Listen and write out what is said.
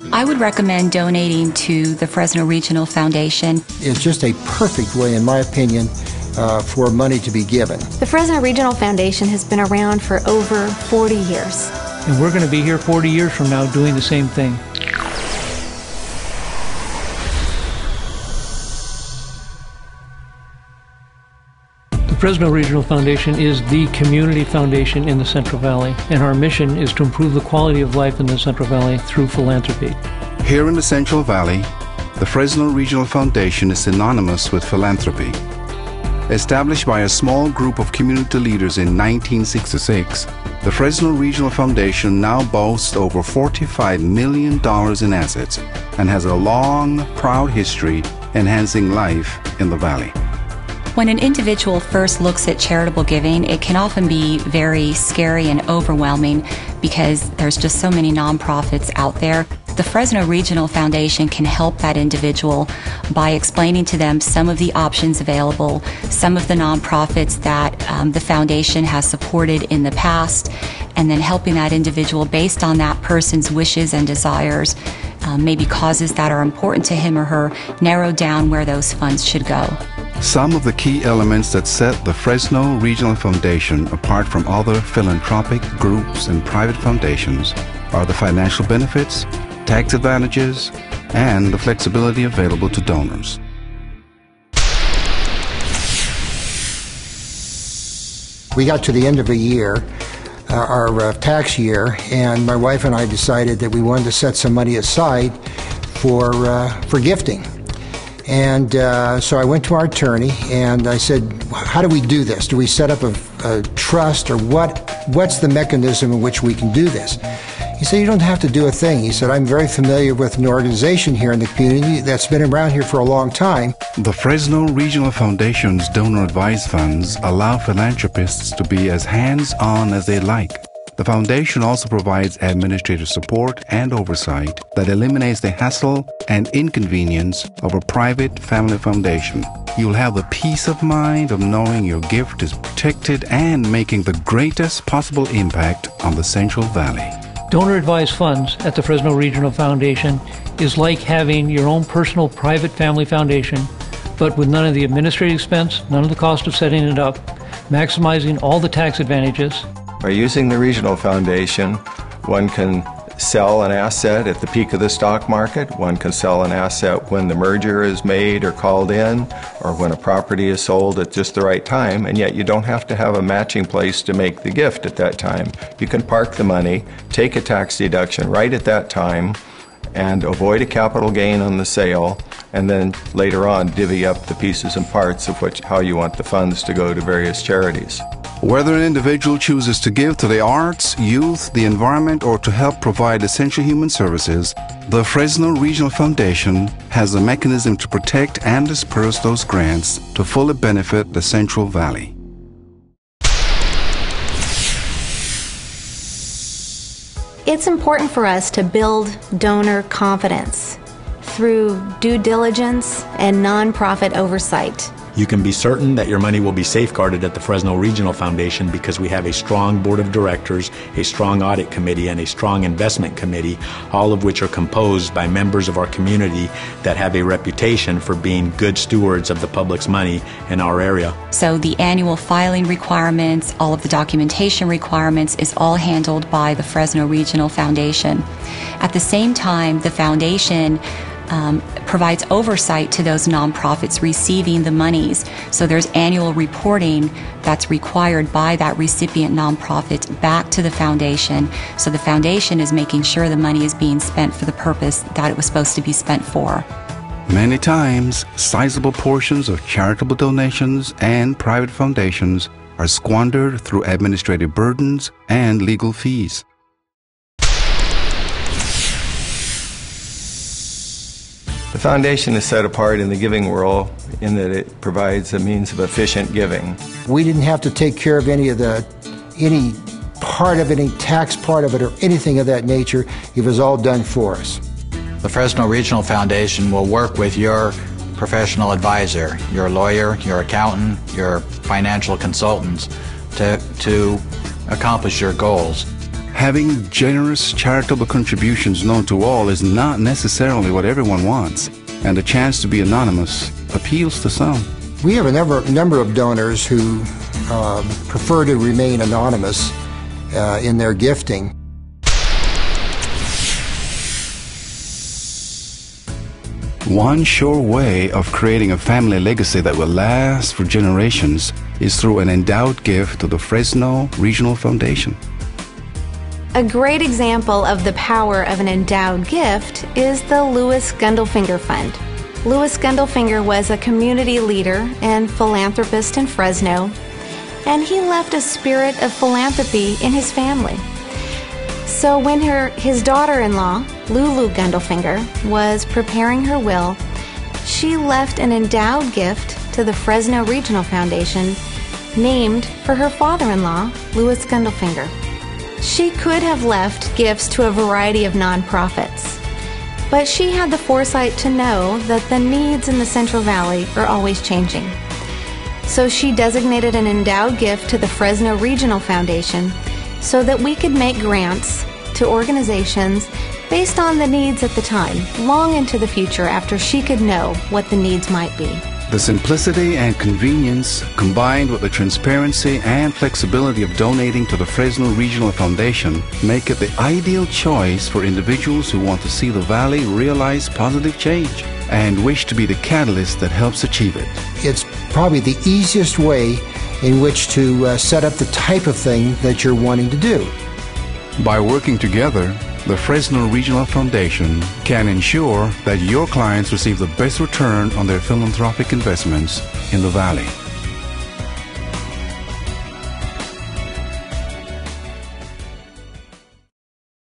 I would recommend donating to the Fresno Regional Foundation. It's just a perfect way, in my opinion, for money to be given. The Fresno Regional Foundation has been around for over 40 years. And we're going to be here 40 years from now doing the same thing. The Fresno Regional Foundation is the community foundation in the Central Valley, and our mission is to improve the quality of life in the Central Valley through philanthropy. Here in the Central Valley, the Fresno Regional Foundation is synonymous with philanthropy. Established by a small group of community leaders in 1966, the Fresno Regional Foundation now boasts over $45 million in assets and has a long, proud history enhancing life in the Valley. When an individual first looks at charitable giving, it can often be very scary and overwhelming because there's just so many nonprofits out there. The Fresno Regional Foundation can help that individual by explaining to them some of the options available, some of the nonprofits that the foundation has supported in the past, and then helping that individual based on that person's wishes and desires, maybe causes that are important to him or her, narrow down where those funds should go. Some of the key elements that set the Fresno Regional Foundation apart from other philanthropic groups and private foundations are the financial benefits, tax advantages, and the flexibility available to donors. We got to the end of a year, our tax year, and my wife and I decided that we wanted to set some money aside for gifting. And so I went to our attorney and I said, how do we do this? Do we set up a trust, or what's the mechanism in which we can do this? He said, you don't have to do a thing. He said, I'm very familiar with an organization here in the community that's been around here for a long time. The Fresno Regional Foundation's donor advised funds allow philanthropists to be as hands-on as they like. The foundation also provides administrative support and oversight that eliminates the hassle and inconvenience of a private family foundation. You'll have the peace of mind of knowing your gift is protected and making the greatest possible impact on the Central Valley. Donor advised funds at the Fresno Regional Foundation is like having your own personal private family foundation, but with none of the administrative expense, none of the cost of setting it up, maximizing all the tax advantages. By using the Regional Foundation, one can sell an asset at the peak of the stock market, one can sell an asset when the merger is made or called in, or when a property is sold at just the right time, and yet you don't have to have a matching place to make the gift at that time. You can park the money, take a tax deduction right at that time, and avoid a capital gain on the sale, and then later on divvy up the pieces and parts of how you want the funds to go to various charities. Whether an individual chooses to give to the arts, youth, the environment, or to help provide essential human services, the Fresno Regional Foundation has a mechanism to protect and disperse those grants to fully benefit the Central Valley. It's important for us to build donor confidence through due diligence and nonprofit oversight. You can be certain that your money will be safeguarded at the Fresno Regional Foundation because we have a strong board of directors, a strong audit committee, and a strong investment committee, all of which are composed by members of our community that have a reputation for being good stewards of the public's money in our area. So the annual filing requirements, all of the documentation requirements is all handled by the Fresno Regional Foundation. At the same time, the foundation provides oversight to those nonprofits receiving the monies. So there's annual reporting that's required by that recipient nonprofit back to the foundation. So the foundation is making sure the money is being spent for the purpose that it was supposed to be spent for. Many times, sizable portions of charitable donations and private foundations are squandered through administrative burdens and legal fees. The foundation is set apart in the giving world in that it provides a means of efficient giving. We didn't have to take care of any part of it, any tax part of it, or anything of that nature. It was all done for us. The Fresno Regional Foundation will work with your professional advisor, your lawyer, your accountant, your financial consultants to accomplish your goals. Having generous charitable contributions known to all is not necessarily what everyone wants, and the chance to be anonymous appeals to some. We have a number of donors who prefer to remain anonymous in their gifting. One sure way of creating a family legacy that will last for generations is through an endowed gift to the Fresno Regional Foundation. A great example of the power of an endowed gift is the Louis Gundelfinger Fund. Louis Gundelfinger was a community leader and philanthropist in Fresno, and he left a spirit of philanthropy in his family. So when his daughter-in-law, Lulu Gundelfinger, was preparing her will, she left an endowed gift to the Fresno Regional Foundation named for her father-in-law, Louis Gundelfinger. She could have left gifts to a variety of nonprofits, but she had the foresight to know that the needs in the Central Valley are always changing. So she designated an endowed gift to the Fresno Regional Foundation so that we could make grants to organizations based on the needs at the time, long into the future after she could know what the needs might be. The simplicity and convenience, combined with the transparency and flexibility of donating to the Fresno Regional Foundation, make it the ideal choice for individuals who want to see the Valley realize positive change and wish to be the catalyst that helps achieve it. It's probably the easiest way in which to set up the type of thing that you're wanting to do. By working together, the Fresno Regional Foundation can ensure that your clients receive the best return on their philanthropic investments in the Valley.